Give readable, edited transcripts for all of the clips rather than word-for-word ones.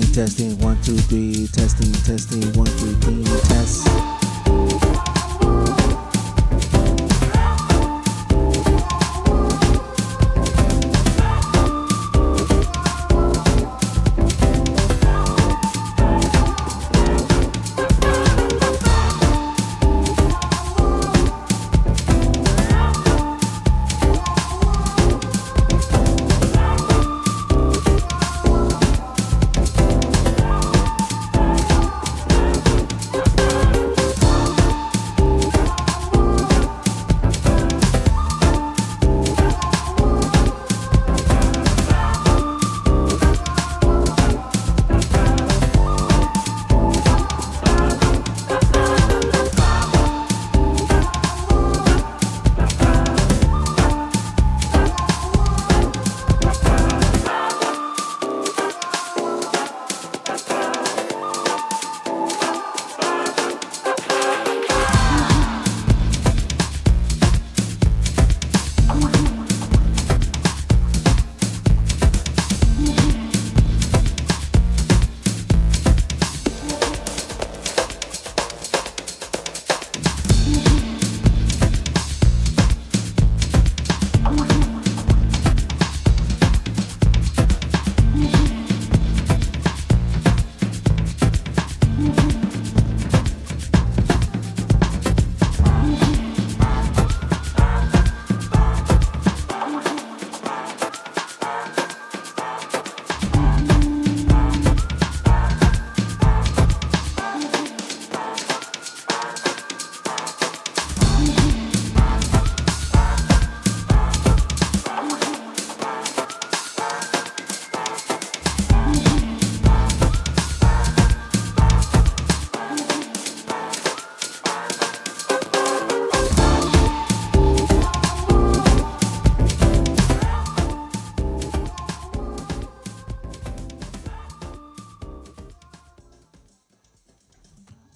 testing, 1, 2, 3, testing, 1, 2, 3, test.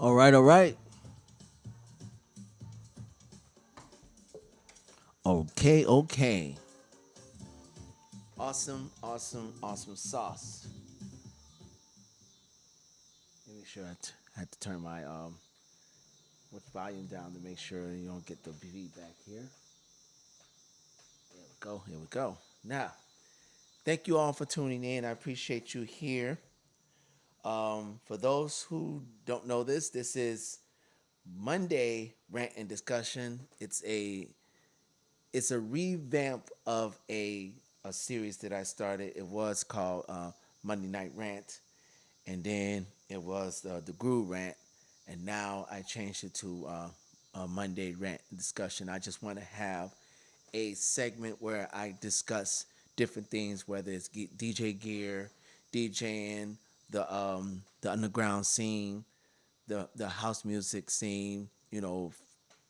All right, all right. Okay, okay. Awesome, awesome, awesome sauce. Let me make sure I had to turn my with volume down to make sure you don't get the feedback here. There we go. Here we go. Now, thank you all for tuning in. I appreciate you here. For those who don't know this, this is Monday rant and discussion. It's a revamp of a series that I started. It was called Monday Night Rant, and then it was the Groove Rant, and now I changed it to a Monday Rant and discussion. I just want to have a segment where I discuss different things, whether it's DJ gear, DJing, the underground scene, the house music scene,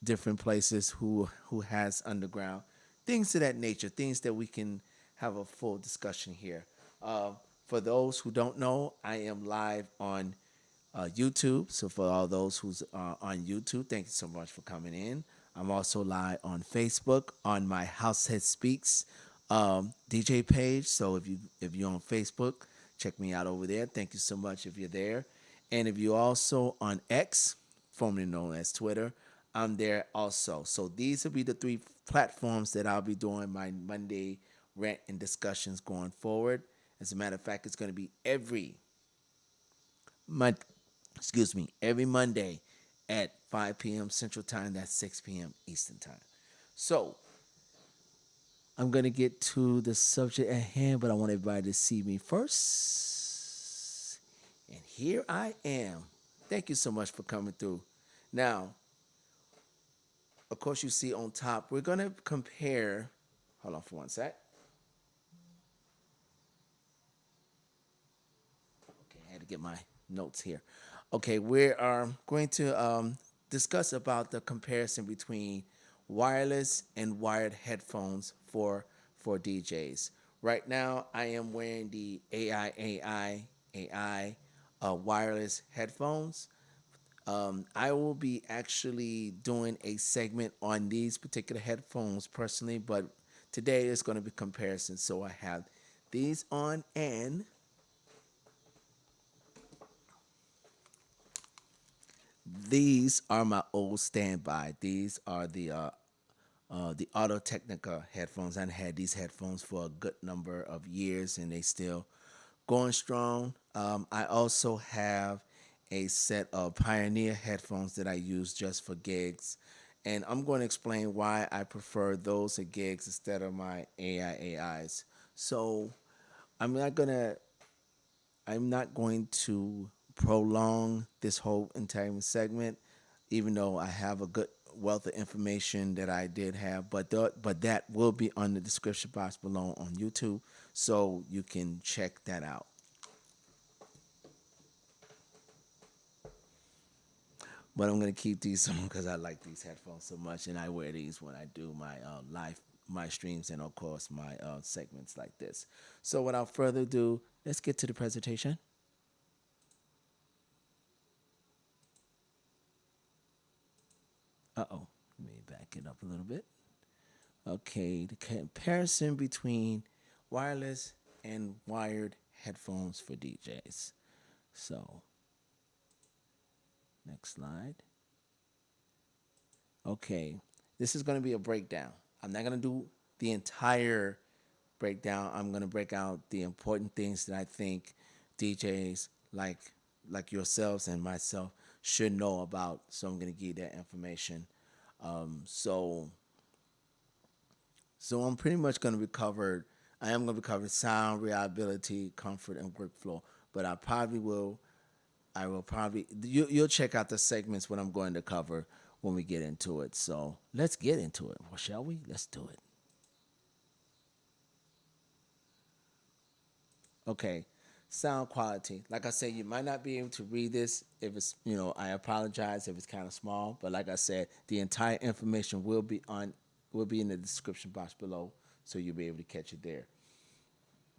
different places who has underground things of that nature, things that we can have a full discussion here. For those who don't know, I am live on YouTube. So for all those who's on YouTube, thank you so much for coming in. I'm also live on Facebook on my Househead Speaks DJ page. So if you're on Facebook, check me out over there. Thank you so much if you're there. And if you're also on X, formerly known as Twitter, I'm there also. So these will be the three platforms that I'll be doing my Monday rant and discussions going forward. As a matter of fact, it's going to be every Monday at 5 p.m. Central Time. That's 6 p.m. Eastern Time. So I'm going to get to the subject at hand, but I want everybody to see me first. And here I am. Thank you so much for coming through. Now, of course, you see on top, we're going to compare. Hold on for one sec. Okay, I had to get my notes here. Okay, we are going to discuss about the comparison between wireless and wired headphones for DJs. Right now, I am wearing the AI wireless headphones. I will be actually doing a segment on these particular headphones personally, but today is going to be comparison. So I have these on, and These are my old standby. These are the Auto Technica headphones. I had these headphones for a good number of years, and they still going strong. I also have a set of Pioneer headphones that I use just for gigs, and I'm going to explain why I prefer those at gigs instead of my AIs. So I'm not gonna I'm not going to prolong this whole entire segment, even though I have a good wealth of information that I did have. But that will be on the description box below on YouTube, so you can check that out. But I'm gonna keep these on because I like these headphones so much, and I wear these when I do my streams, and of course my segments like this. So without further ado, let's get to the presentation. Let me back it up a little bit. Okay, the comparison between wireless and wired headphones for DJs. So, next slide. Okay, this is going to be a breakdown. I'm not going to do the entire breakdown. I'm going to break out the important things that I think DJs like yourselves and myself should know about. So I'm going to give you that information. Um, so So I'm pretty much going to be covered. I am going to be covering sound, reliability, comfort, and workflow. But I probably will. I will probably. You'll check out the segments what I'm going to cover when we get into it. So let's get into it. Well, shall we? Let's do it. Okay. Sound quality. Like I said, you might not be able to read this if it's, I apologize if it's kind of small, but like I said, the entire information will be in the description box below, so you'll be able to catch it there.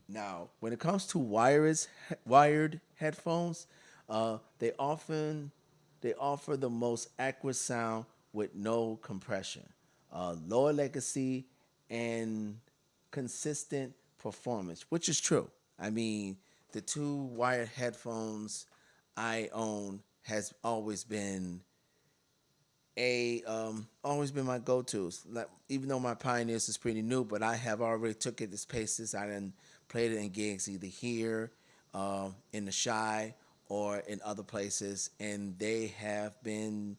Now, when it comes to wired headphones, they offer the most accurate sound with no compression, lower latency, and consistent performance, which is true. I mean, the two wired headphones I own has always been my go-tos. Like, even though my Pioneers is pretty new, but I have already took it as paces. I done played it in gigs either here, in the Shy, or in other places, and they have been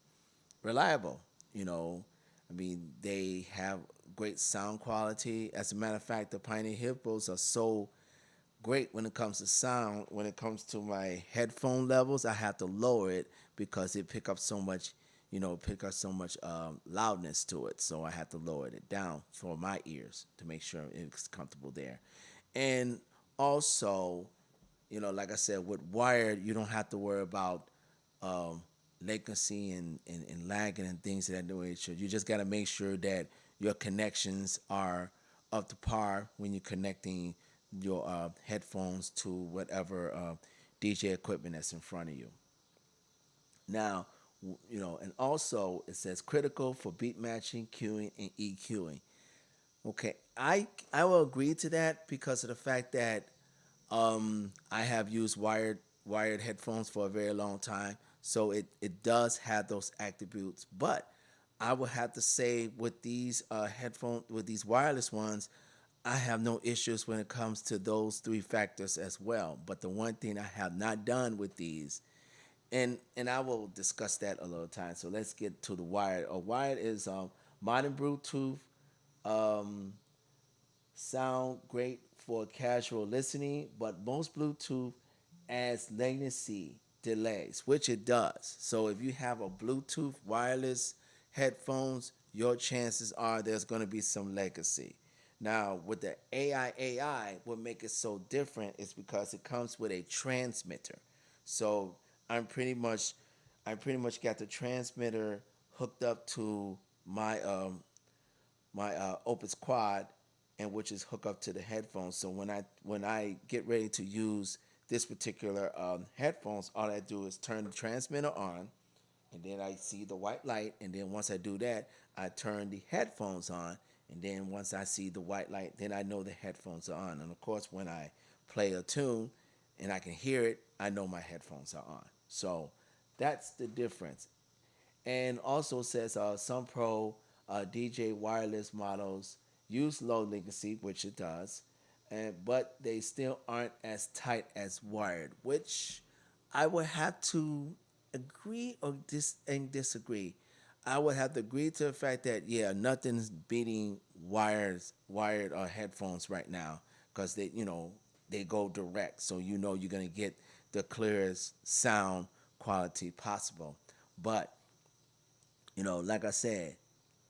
reliable. You know, I mean, they have great sound quality. As a matter of fact, the Pioneer Hippos are so great when it comes to sound. When it comes to my headphone levels, I have to lower it because it pick up so much, pick up so much loudness to it. So I have to lower it down for my ears to make sure it's comfortable there. And also, like I said, with wired, you don't have to worry about um, latency and lagging and things of that nature. You just got to make sure that your connections are up to par when you're connecting your headphones to whatever DJ equipment that's in front of you. Now, and also it says critical for beat matching, queuing, and EQing. Okay, I will agree to that because of the fact that I have used wired headphones for a very long time, so it does have those attributes. But I would have to say with these with these wireless ones, I have no issues when it comes to those three factors as well. But the one thing I have not done with these, and I will discuss that a little time. So let's get to the wired. A wired is modern Bluetooth. Um, Sound great for casual listening, but most Bluetooth adds latency delays, which it does. So if you have a Bluetooth wireless headphones, your chances are there's going to be some latency. Now, with the AI, what makes it so different is because it comes with a transmitter. So I'm pretty much, I pretty much got the transmitter hooked up to my Opus Quad, and which is hooked up to the headphones. So when I get ready to use this particular headphones, all I do is turn the transmitter on, and then I see the white light, and then once I do that, I turn the headphones on, and then once I see the white light, then I know the headphones are on. And of course, when I play a tune and I can hear it, I know my headphones are on. So that's the difference. And also says some pro DJ wireless models use low latency, which it does, but they still aren't as tight as wired, which I would have to agree or disagree. I would have to agree to the fact that yeah, nothing's beating wired or headphones right now because they go direct, so you're gonna get the clearest sound quality possible. But like I said,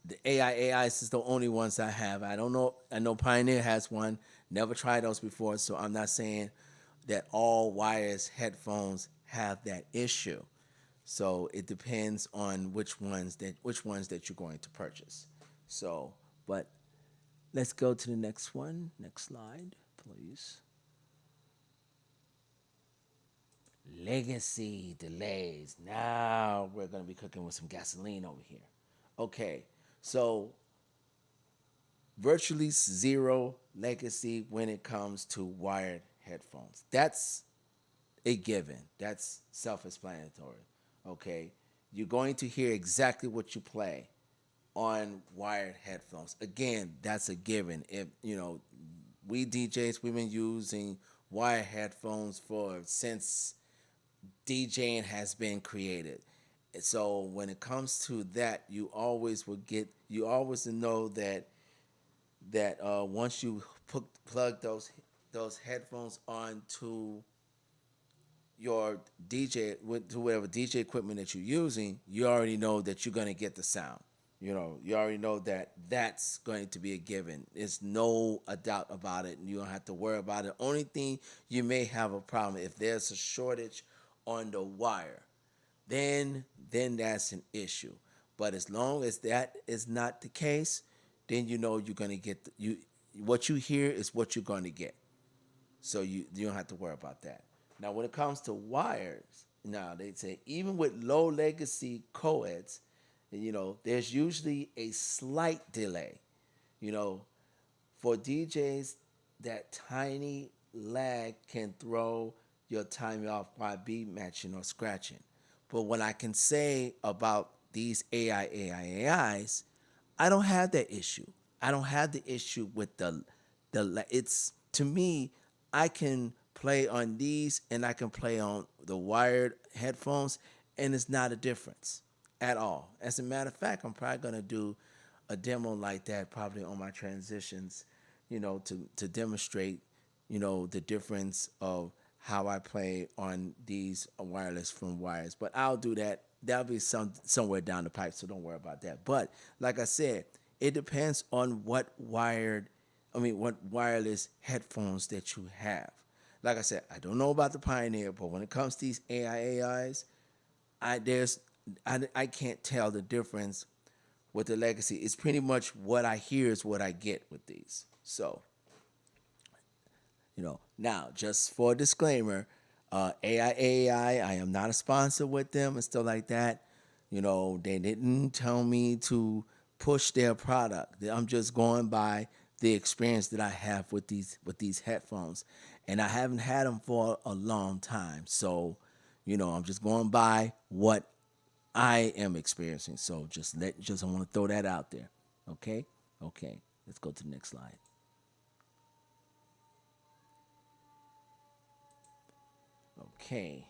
the AIs is the only ones I have. I don't know. I know Pioneer has one. Never tried those before, so I'm not saying that all wireless headphones have that issue. So it depends on which ones that you're going to purchase. So, but let's go to the next one. Next slide, please. Legacy delays. Now we're going to be cooking with some gasoline over here. Okay, so virtually zero legacy when it comes to wired headphones. That's a given. That's self-explanatory. Okay, you're going to hear exactly what you play on wired headphones. Again, that's a given. If we DJs, we've been using wired headphones for since DJing has been created. So when it comes to that, you always know that once you plug those headphones onto your DJ to whatever DJ equipment that you're using, you already know that you're gonna get the sound. You already know that that's going to be a given. There's no a doubt about it, and you don't have to worry about it. Only thing you may have a problem if there's a shortage on the wire, then that's an issue. But as long as that is not the case, then you're gonna get what you hear is what you're gonna get. So you don't have to worry about that. Now, when it comes to wires, now they say even with low legacy coeds, there's usually a slight delay. You know, for DJs, that tiny lag can throw your timing off by beat matching or scratching. But what I can say about these AIs, I don't have that issue. I don't have the issue with it's to me, I can play on these and I can play on the wired headphones and it's not a difference at all. As a matter of fact, I'm probably gonna do a demo like that probably on my transitions, to demonstrate, the difference of how I play on these wireless from wires. But I'll do that. That'll be somewhere down the pipe, so don't worry about that. But like I said, it depends on what wireless headphones that you have. Like I said, I don't know about the Pioneer, but when it comes to these AIs, I there's I can't tell the difference with the legacy. It's pretty much what I hear is what I get with these. So, now just for a disclaimer, I am not a sponsor with them and stuff like that. They didn't tell me to push their product. I'm just going by the experience that I have with these headphones, and I haven't had them for a long time. So, I'm just going by what I am experiencing. So just I want to throw that out there. Okay? Okay. Let's go to the next slide. Okay.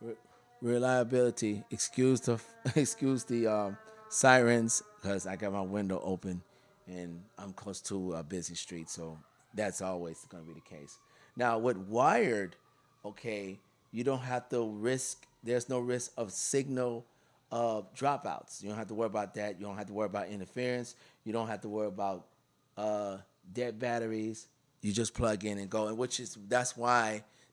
Re- Reliability. Excuse the excuse the sirens because I got my window open and I'm close to a busy street, so that's always going to be the case. Now with wired, okay, you don't have to risk. There's no risk of signal dropouts. You don't have to worry about that. You don't have to worry about interference. You don't have to worry about uh, dead batteries. You just plug in and go, and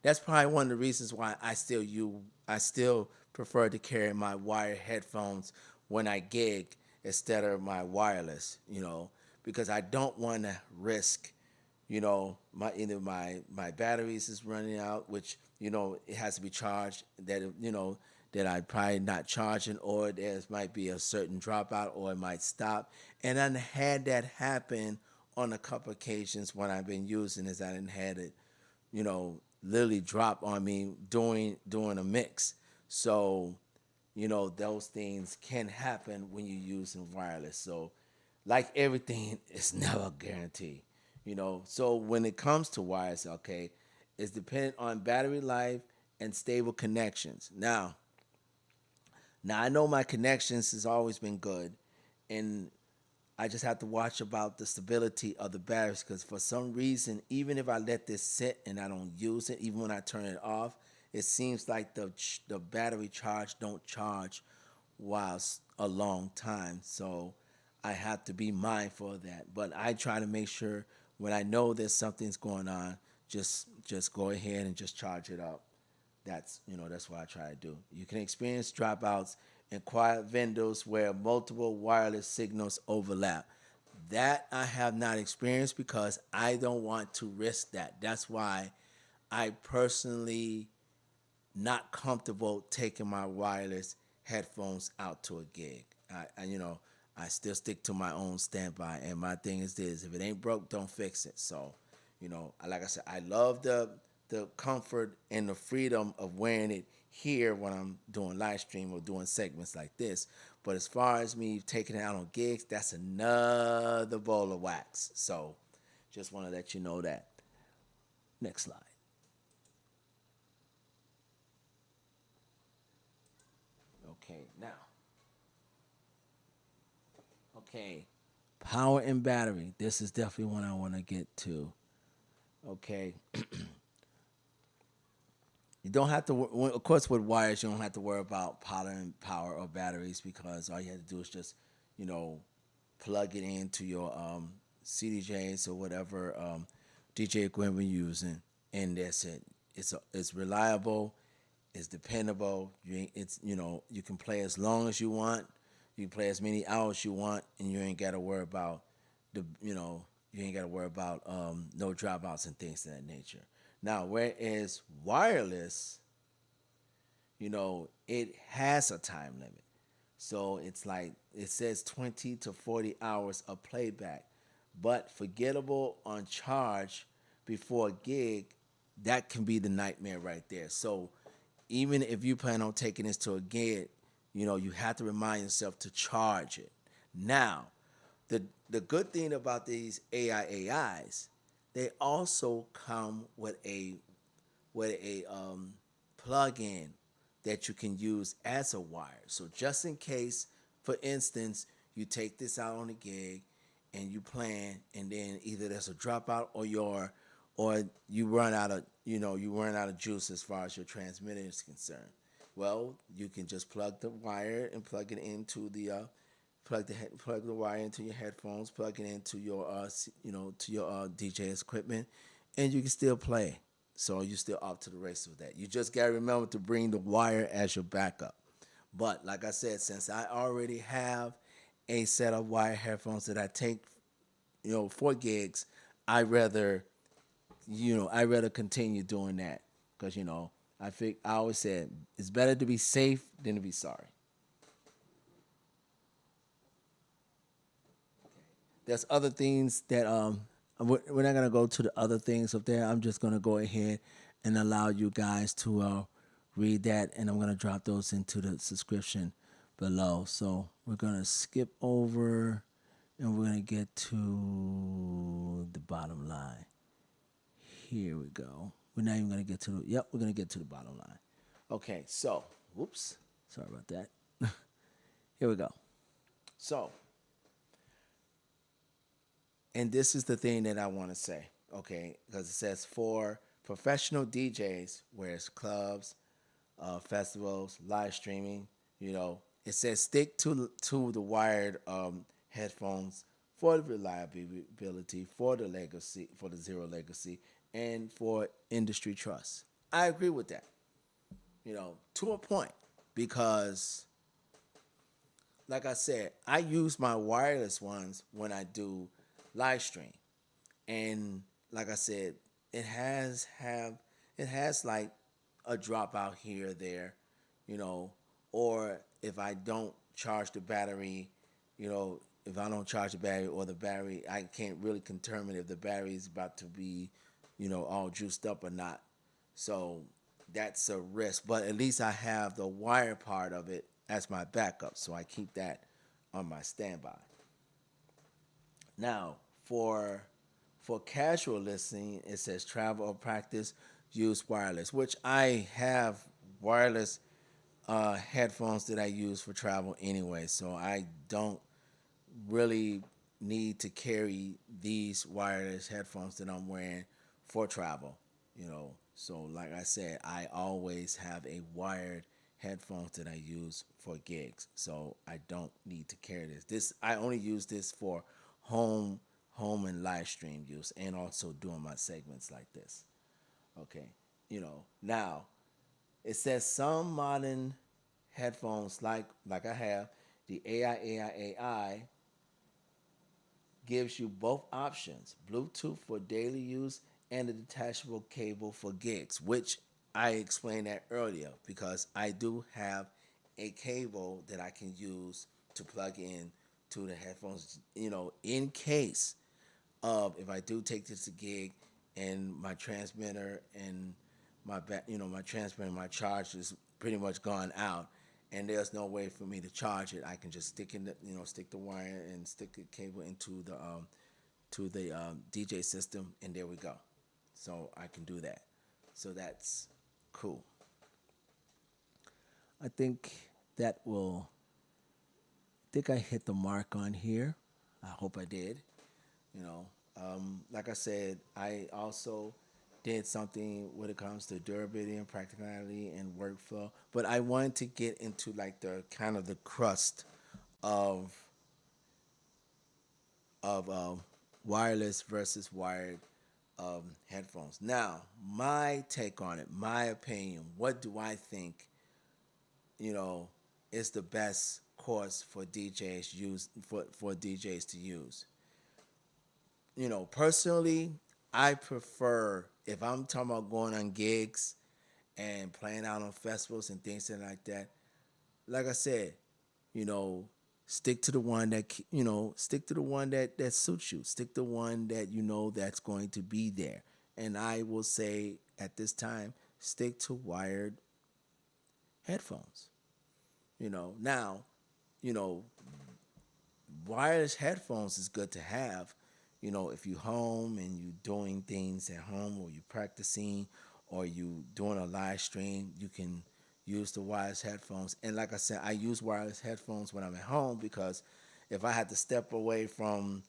that's probably one of the reasons why I still prefer to carry my wired headphones when I gig instead of my wireless. Because I don't want to risk my batteries is running out, which it has to be charged. That I probably not charging, or there might be a certain dropout, or it might stop. And I had that happen on a couple occasions when I've been using this. I didn't had it, literally drop on me doing a mix. So, those things can happen when you're using wireless. So, like everything, it's never guaranteed. So when it comes to wires, okay, it's dependent on battery life and stable connections. Now I know my connections has always been good, and I just have to watch about the stability of the batteries because for some reason, even if I let this sit and I don't use it, even when I turn it off, it seems like the battery charge don't charge whilst a long time. So I have to be mindful of that. But I try to make sure when I know there's something's going on, just go ahead and just charge it up. That's what I try to do. You can experience dropouts in quiet vendors where multiple wireless signals overlap. That I have not experienced because I don't want to risk that. That's why I personally not comfortable taking my wireless headphones out to a gig. I still stick to my own standby, and my thing is this: if it ain't broke, don't fix it. So, like I said, I love the comfort and the freedom of wearing it here when I'm doing live stream or doing segments like this. But as far as me taking it out on gigs, that's another bowl of wax. So, just want to let you know that. Next slide. Okay, now. Okay, power and battery. This is definitely one I want to get to. Okay, you don't have to. Of course, with wires, you don't have to worry about power or batteries because all you have to do is just, you know, plug it into your CDJs or whatever DJ equipment you're using, and that's it. It's reliable, it's dependable. You can play as long as you want. You can play as many hours you want, and you ain't got to worry about the you know you ain't got to worry about no dropouts and things of that nature. Now, whereas wireless, it has a time limit. So it's like it says 20 to 40 hours of playback, but forgettable on charge before a gig, that can be the nightmare right there. So even if you plan on taking this to a gig, you have to remind yourself to charge it. Now, the good thing about these AIs, they also come with a plug-in that you can use as a wire. So just in case, for instance, you take this out on a gig and you plan, and then either there's a dropout or you run out of juice as far as your transmitter is concerned. Well, you can just plug the wire and plug it into the plug the wire into your headphones, plug it into your to your DJ's equipment, and you can still play. So you're still off to the races with that. You just gotta remember to bring the wire as your backup. But like I said, since I already have a set of wire headphones that I take, for gigs, I rather I rather continue doing that because I always said it's better to be safe than to be sorry. There's other things that we're not gonna go to the other things up there. I'm just gonna go ahead and allow you guys to read that, and I'm gonna drop those into the subscription below. So we're gonna skip over, and we're gonna get to the bottom line. Here we go. We're not even gonna get to the. Yep, we're gonna get to the bottom line. Okay, so whoops, sorry about that. Here we go. So, and this is the thing that I want to say, okay? Because it says for professional DJs, where it's clubs, festivals, live streaming, it says stick to the wired headphones for the reliability, for the legacy, for the zero legacy, and for industry trust. I agree with that, to a point, because like I said, I use my wireless ones when I do live stream, and like I said, it has like a dropout here or there, you know, or if I don't charge the battery, if I don't charge the battery or the battery, I can't really determine if the battery is about to be, all juiced up or not. So that's a risk. But at least I have the wire part of it as my backup. So I keep that on my standby. Now, for casual listening, it says travel or practice, use wireless, which I have wireless headphones that I use for travel anyway. So I don't really need to carry these wireless headphones that I'm wearing for travel, you know. So like I said, I always have a wired headphones that I use for gigs. So I don't need to carry this. This I only use this for home home and live stream use and also doing my segments like this. Okay. You know, now it says some modern headphones like I have the AI gives you both options, Bluetooth for daily use and a detachable cable for gigs, which I explained that earlier because I do have a cable that I can use to plug in to the headphones, you know, in case of if I do take this to gig and my transmitter and my transmitter and my charge is pretty much gone out and there's no way for me to charge it. I can just stick the wire and stick the cable into the DJ system and there we go. So I can do that. So that's cool. I think that will think I hit the mark on here. I hope I did. You know, like I said, I also did something when it comes to durability and practicality and workflow, but I wanted to get into like the kind of the crust of of wireless versus wired headphones. Now, my take on it, my opinion, what do I think, you know, is the best course for DJs to use? You know, personally, I prefer if I'm talking about going on gigs and playing out on festivals and things like that. Like I said, you know, stick to the one stick to the one that suits you. Stick to one that you know that's going to be there. And I will say at this time, stick to wired headphones. You know, now, you know, wireless headphones is good to have. You know, if you home and you doing things at home or you practicing or you doing a live stream, you can use the wireless headphones. And like I said, I use wireless headphones when I'm at home because if I had to step away from,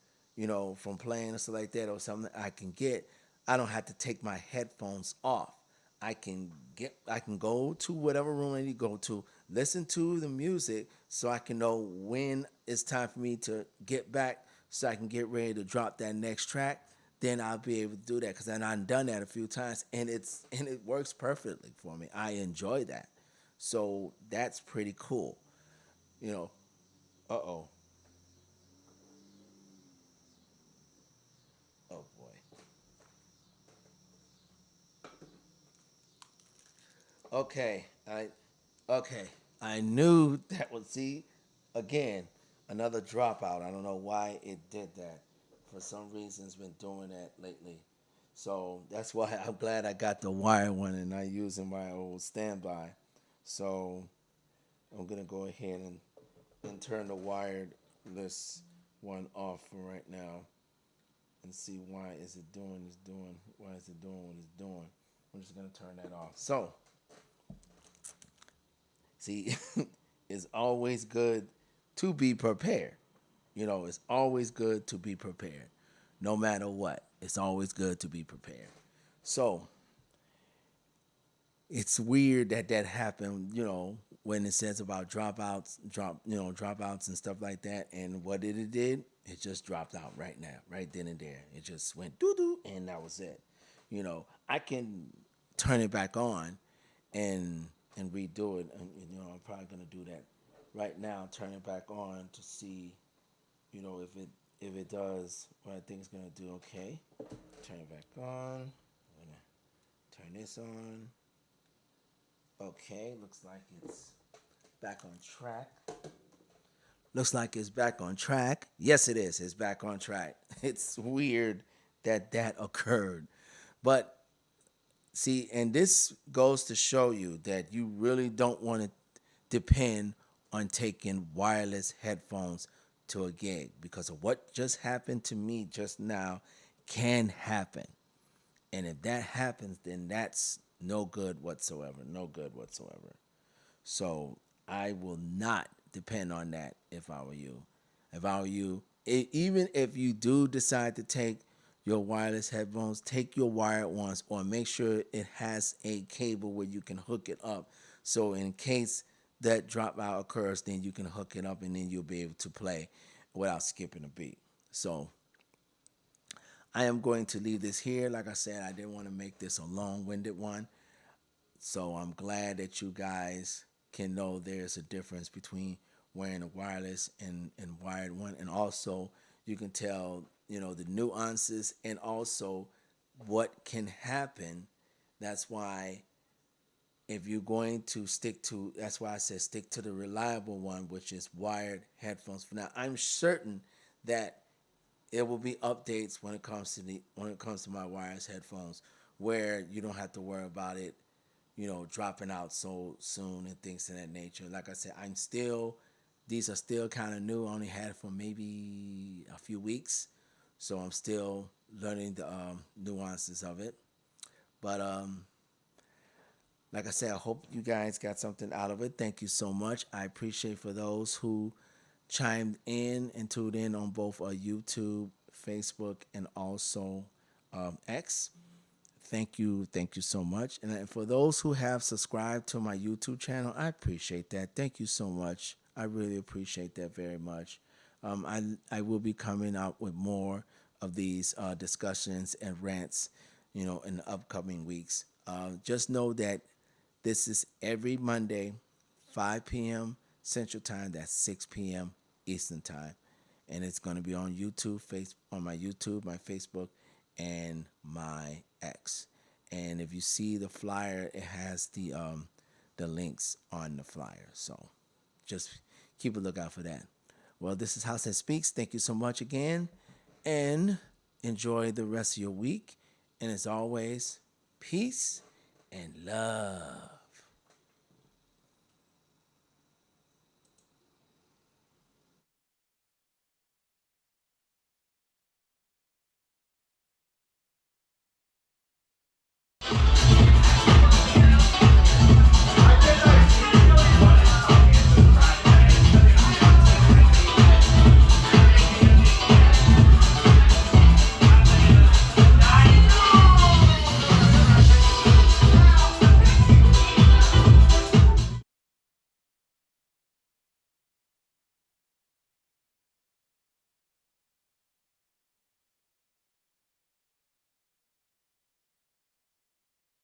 from playing or stuff like that or something I can get, I don't have to take my headphones off. I can go to whatever room I need to go to, listen to the music so I can know when it's time for me to get back so I can get ready to drop that next track. Then I'll be able to do that because then I've done that a few times and it works perfectly for me. I enjoy that. So that's pretty cool. You know, uh-oh. Oh boy. Okay. Okay. I knew that would see again another dropout. I don't know why it did that. For some reason it's been doing that lately. So that's why I'm glad I got the wire one and not using my old standby. So I'm gonna go ahead and turn the wireless one off for right now and see why is it doing why is it doing what it's doing. I'm just gonna turn that off. So see, it's always good to be prepared. You know, it's always good to be prepared. No matter what, it's always good to be prepared. So it's weird that that happened, when it says about dropouts and stuff like that. And what it did, it just dropped out right now, right then and there. It just went doo doo, and that was it. I can turn it back on and redo it. And, I'm probably gonna do that right now. Turn it back on to see, if it does what I think it's gonna do. Okay, turn it back on. I'm gonna turn this on. Okay, looks like it's back on track. Looks like it's back on track. Yes, it is. It's back on track. It's weird that that occurred. But See, and this goes to show you that you really don't want to depend on taking wireless headphones to a gig, because of what just happened to me just now can happen. And if that happens, then that's no good whatsoever. No good whatsoever. So I will not depend on that if I were you. If I were you, even if you do decide to take your wireless headphones, take your wired ones, or make sure it has a cable where you can hook it up. So in case that dropout occurs, then you can hook it up and then you'll be able to play without skipping a beat. So I am going to leave this here. Like I said, I didn't want to make this a long-winded one. So I'm glad that you guys can know there's a difference between wearing a wireless and wired one. And also you can tell, the nuances and also what can happen. That's why if you're going to that's why I said stick to the reliable one, which is wired headphones for now. I'm certain that there will be updates when it comes to my wireless headphones, where you don't have to worry about it, dropping out so soon and things of that nature. Like I said, these are still kind of new. I only had it for maybe a few weeks, so I'm still learning the nuances of it. But like I said, I hope you guys got something out of it. Thank you so much. I appreciate for those who chimed in and tuned in on both YouTube, Facebook, and also X. Thank you so much. And for those who have subscribed to my YouTube channel, I appreciate that. Thank you so much. I really appreciate that very much. I will be coming out with more of these discussions and rants, in the upcoming weeks. Just know that this is every Monday, 5 p.m. Central Time. That's 6 p.m. Eastern Time, and it's going to be on YouTube, on my YouTube, my Facebook, and my X. And if you see the flyer, it has the links on the flyer. So just keep a lookout for that. Well, this is House That Speaks. Thank you so much again, and enjoy the rest of your week. And as always, peace and love.